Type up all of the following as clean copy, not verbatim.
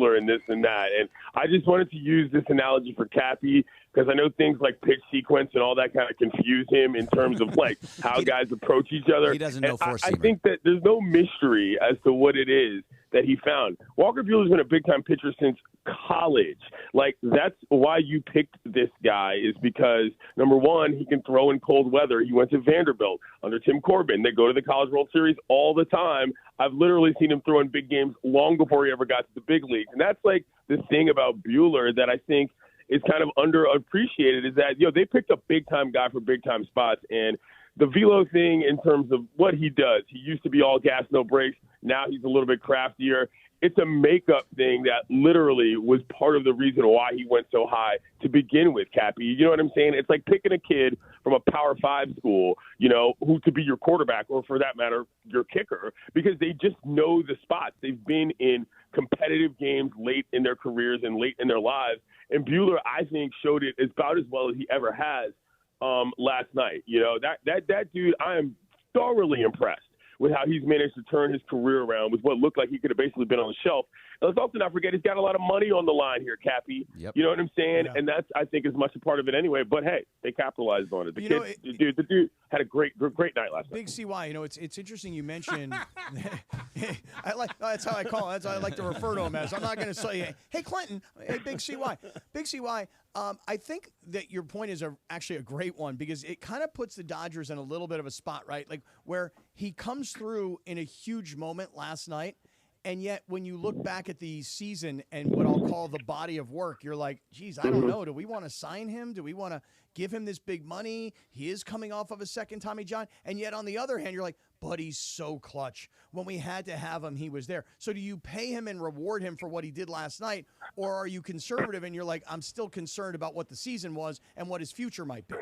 Buehler and this and that. And I just wanted to use this analogy for Cappy because I know things like pitch sequence and all that kind of confuse him in terms of like how guys approach each other. He doesn't know I think that there's no mystery as to what it is that he found. Walker Buehler's been a big-time pitcher since college. Like, that's why you picked this guy is because, number one, he can throw in cold weather. He went to Vanderbilt under Tim Corbin. They go to the College World Series all the time. I've literally seen him throw in big games long before he ever got to the big leagues. And that's like the thing about Buehler that I think is kind of underappreciated is that, they picked a big-time guy for big-time spots. And the velo thing in terms of what he does, he used to be all gas, no brakes. Now he's a little bit craftier. It's a makeup thing that literally was part of the reason why he went so high to begin with, Cappy. You know what I'm saying? It's like picking a kid from a Power 5 school, who to be your quarterback or, for that matter, your kicker, because they just know the spots. They've been in competitive games late in their careers and late in their lives. And Buehler, I think, showed it about as well as he ever has last night. That dude, I am thoroughly impressed with how he's managed to turn his career around with what looked like he could have basically been on the shelf. And let's also not forget he's got a lot of money on the line here, Cappy. Yep. You know what I'm saying? Yeah. And that's, I think, as much a part of it anyway. But, hey, they capitalized on it. The dude had a great night last night. Big CY, it's interesting you mentioned that's how I call him. That's how I like to refer to him as. I'm not going to say, hey, Clinton, hey, Big CY. Big CY, I think that your point is actually a great one because it kind of puts the Dodgers in a little bit of a spot, right? Like where he comes through in a huge moment last night, and yet when you look back at the season and what I'll call the body of work, you're like, geez, I don't know. Do we want to sign him? Do we want to give him this big money? He is coming off of a second Tommy John. And yet on the other hand, you're like, but he's so clutch. When we had to have him, he was there. So do you pay him and reward him for what he did last night? Or are you conservative and you're like, I'm still concerned about what the season was and what his future might be?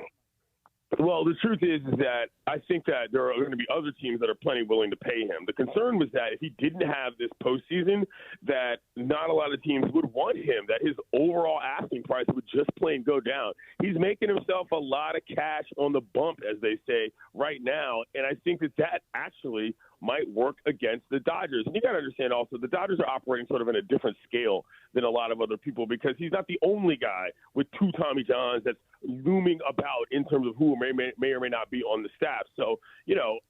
Well, the truth is that I think that there are going to be other teams that are plenty willing to pay him. The concern was that if he didn't have this postseason, that not a lot of teams would want him, that his overall asking price would just plain go down. He's making himself a lot of cash on the bump, as they say, right now, and I think that actually might work against the Dodgers. And you got to understand also the Dodgers are operating sort of in a different scale than a lot of other people because he's not the only guy with two Tommy Johns that's looming about in terms of who may or may not be on the staff. So,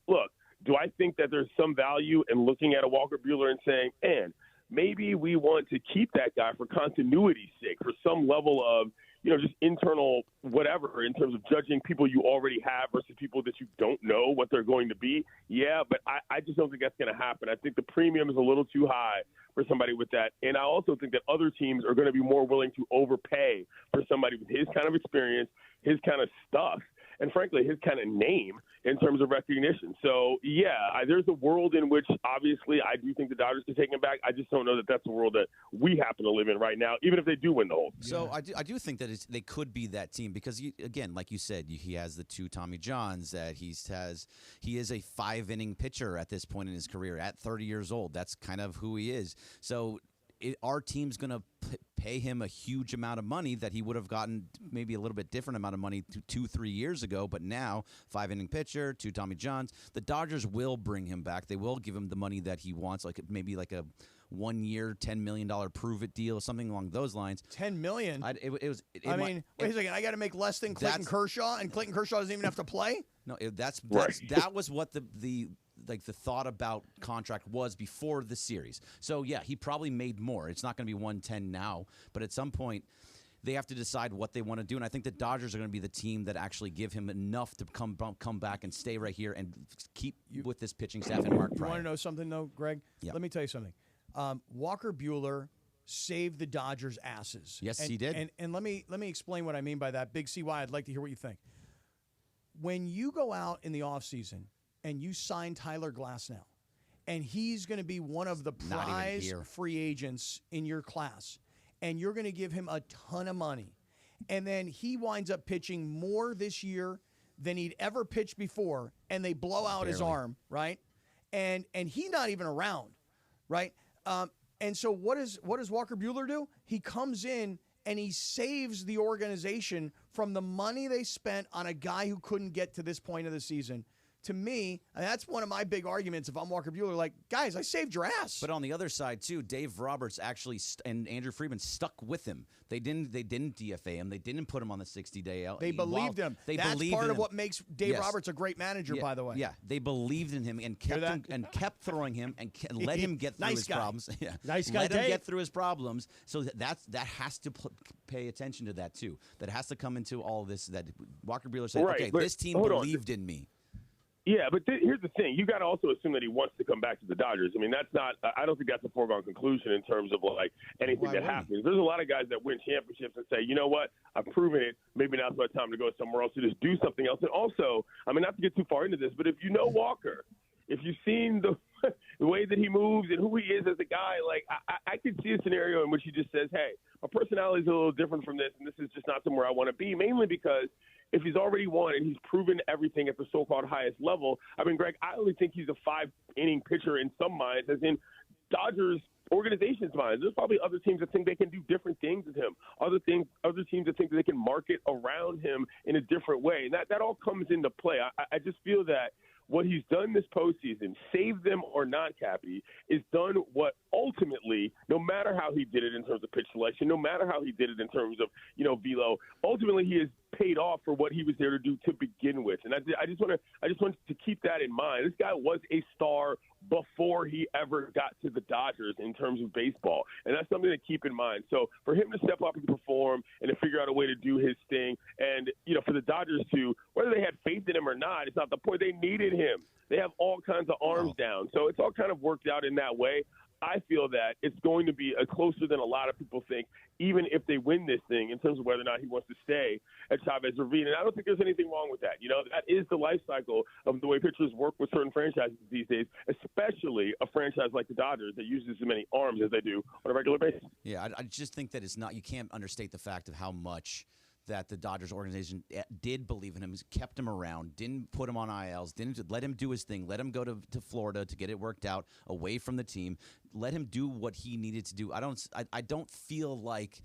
look, do I think that there's some value in looking at a Walker Buehler and saying, man, maybe we want to keep that guy for continuity's sake, for some level of, just internal whatever in terms of judging people you already have versus people that you don't know what they're going to be. Yeah, but I just don't think that's going to happen. I think the premium is a little too high for somebody with that. And I also think that other teams are going to be more willing to overpay for somebody with his kind of experience, his kind of stuff, and frankly, his kind of name in terms of recognition. So, yeah, there's a world in which, obviously, I do think the Dodgers can take him back. I just don't know that that's the world that we happen to live in right now, even if they do win the whole thing. So I do think that they could be that team because, again, like you said, he has the two Tommy Johns that he is a 5-inning pitcher at this point in his career at 30 years old. That's kind of who he is. So our team's going to pay him a huge amount of money that he would have gotten maybe a little bit different amount of money 2-3 years ago. But now, 5-inning pitcher, two Tommy Johns, the Dodgers will bring him back. They will give him the money that he wants, maybe like a 1-year, $10 million prove-it deal, something along those lines. $10 million? Wait a second. I got to make less than Clayton Kershaw, and Clayton Kershaw doesn't even have to play? No, that was what the thought about contract was before the series. So, yeah, he probably made more. It's not going to be 110 now, but at some point they have to decide what they want to do. And I think the Dodgers are going to be the team that actually give him enough to come back and stay right here and keep with this pitching staff and Mark Pryor. You want to know something, though, Greg? Yeah. Let me tell you something. Walker Buehler saved the Dodgers' asses. Yes, he did. And let me explain what I mean by that. Big CY, I'd like to hear what you think. When you go out in the offseason and you sign Tyler Glasnow, and he's going to be one of the prize free agents in your class, and you're going to give him a ton of money, and then he winds up pitching more this year than he'd ever pitched before, and they blow out his arm, right? And he's not even around, right? And so what does Walker Buehler do? He comes in and he saves the organization from the money they spent on a guy who couldn't get to this point of the season to me, and that's one of my big arguments if I'm Walker Buehler, like, guys, I saved your ass. But on the other side, too, Dave Roberts actually and Andrew Friedman stuck with him. They didn't DFA him. They didn't put him on the 60-day out. They believed him. That's part of what makes Dave Roberts a great manager, by the way. Yeah, they believed in him and kept throwing him and let him get through his problems. Yeah, nice guy. Let him get through his problems. So that has to pay attention to that too. That has to come into all this. That Walker Buehler said, right, okay, this team believed in me. Yeah, but here's the thing. You got to also assume that he wants to come back to the Dodgers. I mean, that's not – I don't think that's a foregone conclusion in terms of, like, anything that happens. There's a lot of guys that win championships and say, you know what, I've proven it. Maybe now's my time to go somewhere else to just do something else. And also, I mean, not to get too far into this, but if you know Walker, if you've seen the way that he moves and who he is as a guy, like, I could see a scenario in which he just says, hey, my personality is a little different from this, and this is just not somewhere I want to be, mainly because – if he's already won and he's proven everything at the so-called highest level, I mean, Greg, I only think he's a 5-inning pitcher in some minds, as in Dodgers organization's minds. There's probably other teams that think they can do different things with him. Other teams that think that they can market around him in a different way. And that all comes into play. I just feel that what he's done this postseason, save them or not, Cappy, is done what ultimately, no matter how he did it in terms of pitch selection, no matter how he did it in terms of, velo, ultimately he has paid off for what he was there to do to begin with. And I just want to keep that in mind. This guy was a star before he ever got to the Dodgers in terms of baseball. And that's something to keep in mind. So for him to step up and perform and to figure out a way to do his thing, and, for the Dodgers to, whether they had faith in him or not, it's not the point. They needed him. They have all kinds of arms down. So it's all kind of worked out in that way. I feel that it's going to be closer than a lot of people think, even if they win this thing, in terms of whether or not he wants to stay at Chavez Ravine. And I don't think there's anything wrong with that. That is the life cycle of the way pitchers work with certain franchises these days, especially a franchise like the Dodgers that uses as many arms as they do on a regular basis. Yeah, I just think that you can't understate the fact of how much that the Dodgers organization did believe in him, kept him around, didn't put him on ILs, didn't let him do his thing, let him go to Florida to get it worked out away from the team, let him do what he needed to do. I don't feel like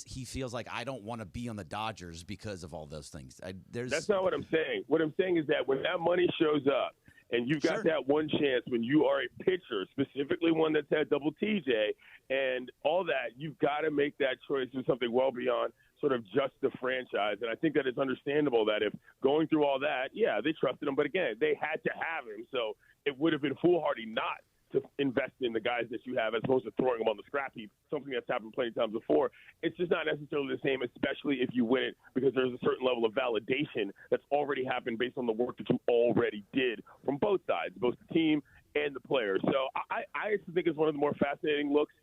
he feels like I don't want to be on the Dodgers because of all those things. That's not what I'm saying. What I'm saying is that when that money shows up, and you've got that one chance when you are a pitcher, specifically one that's had double TJ and all that, you've got to make that choice for something well beyond sort of just the franchise. And I think that it's understandable that if going through all that, they trusted him. But again, they had to have him. So it would have been foolhardy not to invest in the guys that you have as opposed to throwing them on the scrap heap, something that's happened plenty of times before. It's just not necessarily the same, especially if you win it, because there's a certain level of validation that's already happened based on the work that you already did from both sides, both the team and the players. So I actually think it's one of the more fascinating looks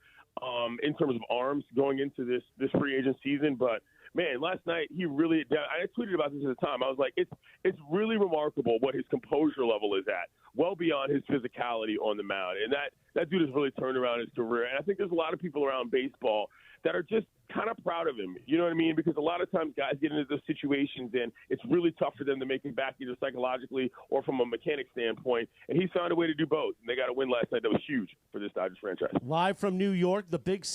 in terms of arms going into this free agent season. But man, last night he really – I tweeted about this at the time. I was like, it's really remarkable what his composure level is at, well beyond his physicality on the mound. And that dude has really turned around his career. And I think there's a lot of people around baseball that are just kind of proud of him. You know what I mean? Because a lot of times guys get into those situations and it's really tough for them to make it back either psychologically or from a mechanic standpoint. And he's found a way to do both. And they got a win last night that was huge for this Dodgers franchise. Live from New York, the Big C.